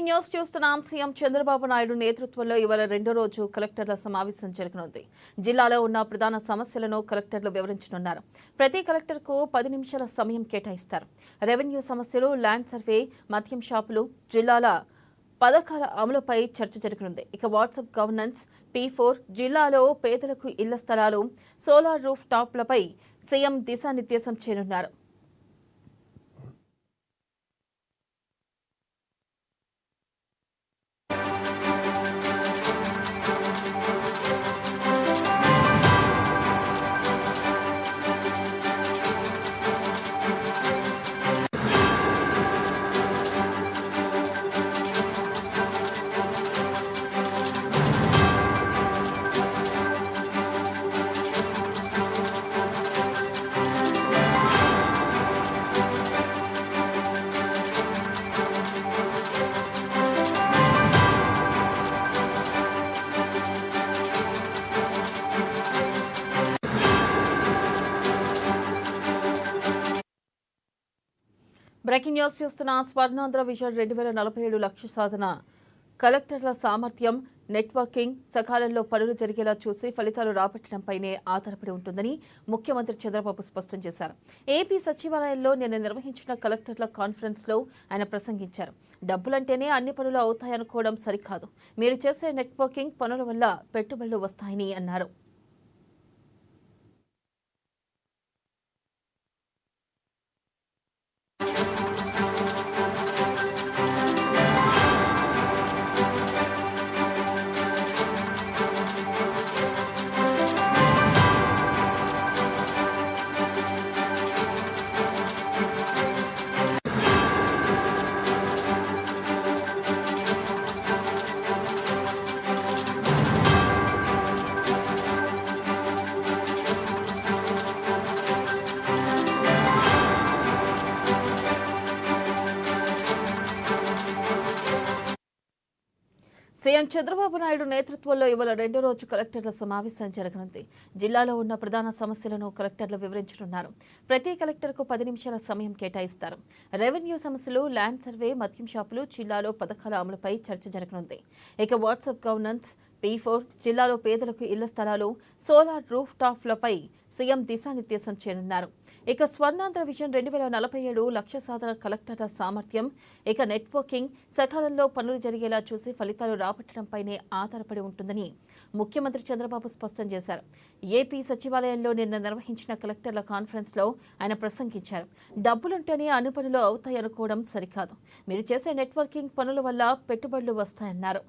Breaking news చూస్తున్నాం. CM Chandrababu Naidu నేతృత్వంలో ఇవాళ రెండో రోజు కలెక్టర్ల సమావేశం జరగనుంది. జిల్లాలో ఉన్న ప్రధాన సమస్యలను కలెక్టర్లు వివరించనున్నారు. ప్రతి కలెక్టర్కు 10 నిమిషాల సమయం కేటాయిస్తారు. రెవెన్యూ సమస్యలు, ల్యాండ్ సర్వే, మద్యం షాపులు, జిల్లాల పథకాల అమలుపై చర్చ జరగనుంది. ఇక వాట్సాప్ గవర్నెన్స్, P4, జిల్లాలో పేదలకు ఇళ్ల స్థలాలు, సోలార్ రూఫ్ టాప్లపై సీఎం దిశానిర్దేశం చేయనున్నారు. బ్రేకింగ్ న్యూస్ చూస్తున్న స్వర్ణాంధ్ర విజన్ 2047 లక్ష్య సాధన కలెక్టర్ల సామర్థ్యం, నెట్వర్కింగ్, సకాలంలో పనులు జరిగేలా చూసి ఫలితాలు రాబట్టడంపైనే ఆధారపడి ఉంటుందని ముఖ్యమంత్రి చంద్రబాబు స్పష్టం చేశారు. ఏపీ సచివాలయంలో నిన్న నిర్వహించిన కలెక్టర్ల కాన్ఫరెన్స్ లో ఆయన ప్రసంగించారు. డబ్బులంటేనే అన్ని పనులు అవుతాయనుకోవడం సరికాదు. మీరు చేసే నెట్వర్కింగ్ పనుల వల్ల పెట్టుబడులు వస్తాయని అన్నారు. సీఎం చంద్రబాబు నాయుడు నేతృత్వంలో ఇవాళ రెండో రోజు కలెక్టర్ల సమావేశం జరగనుంది. జిల్లాలో ఉన్న ప్రధాన సమస్యలను కలెక్టర్లు వివరించనున్నారు. ప్రతి కలెక్టర్కు 10 నిమిషాల సమయం కేటాయిస్తారు. రెవెన్యూ సమస్యలు, ల్యాండ్ సర్వే, మద్యం షాపులు, జిల్లాలో పథకాల అమలుపై చర్చ జరగనుంది. ఇక వాట్సాప్ గవర్నెన్స్, P4, జిల్లాలో పేదలకు ఇళ్ల స్థలాలు, సోలార్ రూఫ్ టాప్లపై సీఎం దిశానిర్దేశం చేయనున్నారు. ఇక స్వర్ణాంధ్ర విజన్ 2047 లక్ష్య సాధన కలెక్టర్ల సామర్థ్యం, ఇక నెట్వర్కింగ్, సకాలంలో పనులు జరిగేలా చూసి ఫలితాలు రాబట్టడంపైనే ఆధారపడి ఉంటుందని ముఖ్యమంత్రి చంద్రబాబు స్పష్టం చేశారు. ఏపీ సచివాలయంలో నిన్న నిర్వహించిన కలెక్టర్ల కాన్ఫరెన్స్ లో ఆయన ప్రసంగించారు. డబ్బులుంటేనే అన్ని పనులు అవుతాయనుకోవడం సరికాదు. మీరు చేసే నెట్వర్కింగ్ పనుల వల్ల పెట్టుబడులు వస్తాయన్నారు.